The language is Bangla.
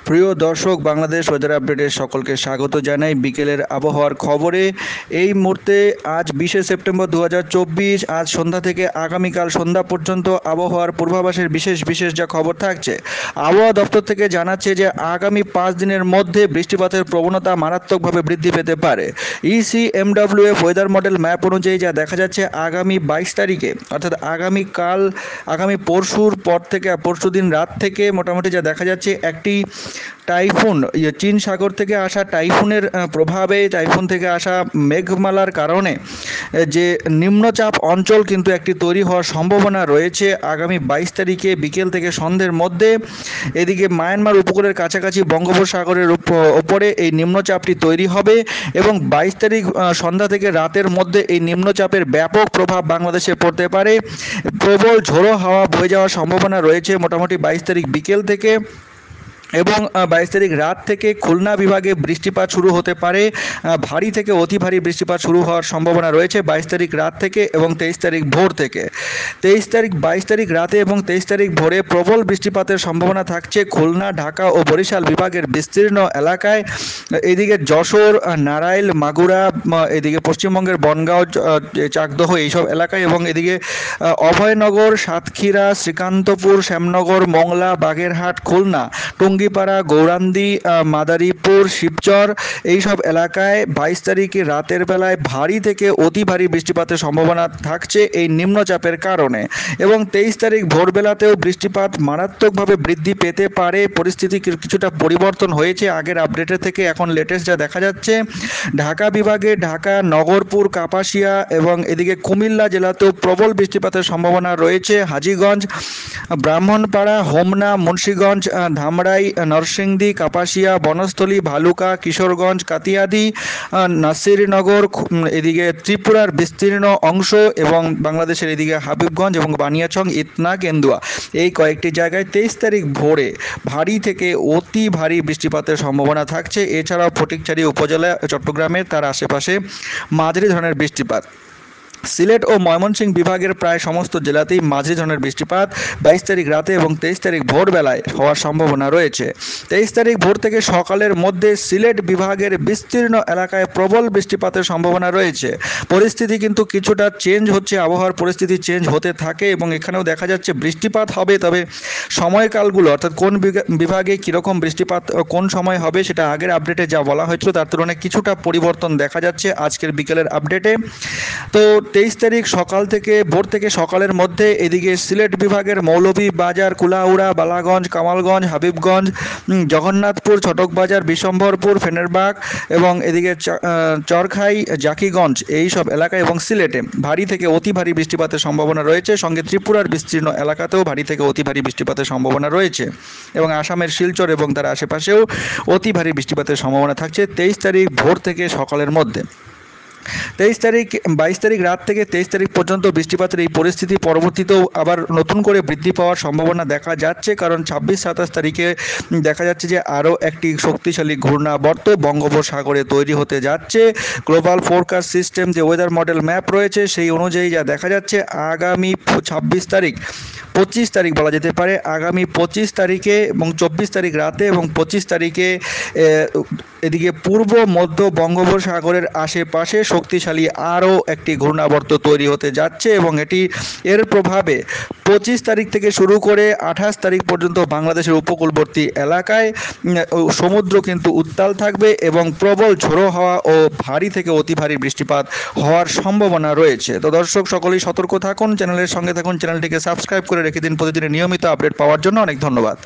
প্রিয় দর্শক, বাংলাদেশ ওয়েদার আপডেটে সকলকে স্বাগত জানাই। বিকেলের আবহাওয়ার খবরে এই মুহূর্তে আজ 20শে সেপ্টেম্বর 2024, আজ সন্ধ্যা থেকে আগামীকাল সন্ধ্যা পর্যন্ত আবহাওয়ার পূর্বাভাসের বিশেষ যা খবর থাকছে। আবহাওয়া দপ্তর থেকে জানাচ্ছে যে আগামী 5 দিনের মধ্যে বৃষ্টিপাতের প্রবণতা মারাত্মকভাবে বৃদ্ধি পেতে পারে। ECMWF ওয়েদার মডেল ম্যাপ অনুযায়ী যা দেখা যাচ্ছে, আগামী 22 তারিখে অর্থাৎ আগামী পরশুর পর থেকে পরশুদিন রাত থেকে মোটামুটি যা দেখা যাচ্ছে, একটি টাইফুন চীন সাগর থেকে আসা টাইফুনের প্রভাবে, টাইফুন থেকে আসা মেঘমালার কারণে যে নিম্নচাপ অঞ্চল কিন্তু একটি তৈরি হওয়ার সম্ভাবনা রয়েছে আগামী 22 তারিখে বিকেল থেকে সন্ধ্যের মধ্যে। এদিকে মায়ানমার উপকূলের কাছাকাছি বঙ্গোপসাগরের ওপরে এই নিম্নচাপটি তৈরি হবে এবং 22 তারিখ সন্ধ্যা থেকে রাতের মধ্যে এই নিম্নচাপের ব্যাপক প্রভাব বাংলাদেশে পড়তে পারে। প্রবল ঝোড়ো হাওয়া বয়ে যাওয়ার সম্ভাবনা রয়েছে মোটামুটি 22 তারিখ বিকেল থেকে, এবং 22 তারিখ রাত থেকে খুলনা বিভাগে বৃষ্টিপাত শুরু হতে পারে। ভারী থেকে অতি ভারী বৃষ্টিপাত শুরু হওয়ার সম্ভাবনা রয়েছে 22 তারিখ রাত থেকে এবং 23 তারিখ ভোর থেকে। 22 তারিখ রাতে এবং 23 তারিখ ভোরে প্রবল বৃষ্টিপাতের সম্ভাবনা থাকছে খুলনা, ঢাকা ও বরিশাল বিভাগের বিস্তীর্ণ এলাকায়। এদিকে যশোর, নারাইল, মাগুরা, এদিকে পশ্চিমবঙ্গের বনগাঁও, চাকদহ এইসব এলাকায়, এবং এদিকে অভয়নগর, সাতক্ষীরা, শ্রীকান্তপুর, শ্যামনগর, মংলা, বাগেরহাট, খুলনা, টুঙ্গিপাড়া, গৌরান্দি, মাদারীপুর, শিবচর এইসব এলাকায় 22 তারিখে রাতের বেলায় ভারী থেকে অতি ভারী বৃষ্টিপাতের সম্ভাবনা থাকছে এই নিম্নচাপের কারণে। এবং 23 তারিখ ভোরবেলাতেও বৃষ্টিপাত মারাত্মকভাবে বৃদ্ধি পেতে পারে। পরিস্থিতি কিছুটা পরিবর্তন হয়েছে আগের আপডেটের থেকে। এখন লেটেস্ট যা দেখা যাচ্ছে, ঢাকা বিভাগে ঢাকা, নগরপুর, কাপাসিয়া এবং এদিকে কুমিল্লা জেলাতেও প্রবল বৃষ্টিপাতের সম্ভাবনা রয়েছে। হাজীগঞ্জ, ব্রাহ্মণপাড়া, হোমনা, মুন্সীগঞ্জ, ধামরাই, নরসিংদী, কাপাসিয়া, বনস্থলী, ভালুকা, কিশোরগঞ্জ, কাতিয়াদি, নাসিরনগর, এদিকে ত্রিপুরার বিস্তীর্ণ অংশ এবং বাংলাদেশের এদিকে হাবিবগঞ্জ এবং বানিয়াচং, ইতনা, কেন্দুয়া এই কয়েকটি জায়গায় 23 তারিখ ভোরে ভারী থেকে অতি ভারী বৃষ্টিপাতের সম্ভাবনা থাকছে। এছাড়াও ফটিকছড়ি উপজেলা, চট্টগ্রামের তার আশেপাশে মাঝারি ধরনের বৃষ্টিপাত। সিলেট ও ময়মনসিংহ বিভাগের প্রায় সমস্ত জেলাতেই মাঝারি ধরনের বৃষ্টিপাত 22 তারিখ রাতে এবং 23 তারিখ ভোরবেলায় হওয়ার সম্ভাবনা রয়েছে। 23 তারিখ ভোর থেকে সকালের মধ্যে সিলেট বিভাগের বিস্তীর্ণ এলাকায় প্রবল বৃষ্টিপাতের সম্ভাবনা রয়েছে। পরিস্থিতি কিন্তু কিছুটা চেঞ্জ হচ্ছে, আবহাওয়ার পরিস্থিতি চেঞ্জ হতে থাকে এবং এখানেও দেখা যাচ্ছে বৃষ্টিপাত হবে, তবে সময়কালগুলো অর্থাৎ কোন বিভাগে কীরকম বৃষ্টিপাত কোন সময় হবে সেটা আগের আপডেটে যা বলা হয়েছিল তার তুলনায় কিছুটা পরিবর্তন দেখা যাচ্ছে আজকের বিকেলের আপডেটে। তো 23 তারিখ সকাল থেকে ভোর থেকে সকালের মধ্যে এদিকে সিলেট বিভাগের মৌলভীবাজার, কুলাউড়া, বালাগঞ্জ, কামালগঞ্জ, হাবিবগঞ্জ, জগন্নাথপুর, ছটকবাজার, বিশম্বরপুর, ফেনেরবাগ এবং এদিকে চরখাই, জাকিগঞ্জ এই সব এলাকায় এবং সিলেটে ভারী থেকে অতি ভারী বৃষ্টিপাতের সম্ভাবনা রয়েছে। সঙ্গে ত্রিপুরার বিস্তীর্ণ এলাকাতেও ভারী থেকে অতি ভারী বৃষ্টিপাতের সম্ভাবনা রয়েছে এবং আসামের শিলচর এবং তার আশেপাশেও অতি ভারী বৃষ্টিপাতের সম্ভাবনা থাকছে 23 তারিখ ভোর থেকে সকালের মধ্যে। 22 তারিখ রাত থেকে 23 তারিখ পর্যন্ত বৃষ্টিপাতের এই পরিস্থিতি পরবর্তীতেও আবার নতুন করে বৃদ্ধি পাওয়ার সম্ভাবনা দেখা যাচ্ছে, কারণ 26-27 তারিখে দেখা যাচ্ছে যে আরও একটি শক্তিশালী ঘূর্ণাবর্ত বঙ্গোপসাগরে তৈরি হতে যাচ্ছে। গ্লোবাল ফোরকাস্ট সিস্টেম যে ওয়েদার মডেল ম্যাপ রয়েছে সেই অনুযায়ী যা দেখা যাচ্ছে, আগামী 26 তারিখ 25 তারিখ বলা যেতে পারে, আগামী 25 তারিখে এবং 24 তারিখ রাতে এবং 25 তারিখে এদিকে পূর্ব মধ্য বঙ্গোপসাগরের আশেপাশে শক্তিশালী আরও একটি ঘূর্ণাবর্ত তৈরি হতে যাচ্ছে এবং এর প্রভাবে 25 তারিখ থেকে শুরু করে 28 তারিখ পর্যন্ত বাংলাদেশের উপকূলবর্তী এলাকায় সমুদ্র কিন্তু উত্তাল থাকবে এবং প্রবল ঝোড়ো হাওয়া ও ভারী থেকে অতি ভারী বৃষ্টিপাত হওয়ার সম্ভাবনা রয়েছে। তো দর্শক সকলেই সতর্ক থাকুন, চ্যানেলের সঙ্গে থাকুন, চ্যানেলটিকে সাবস্ক্রাইব করে রেখে দিন প্রতিদিনের নিয়মিত আপডেট পাওয়ার জন্য। অনেক ধন্যবাদ।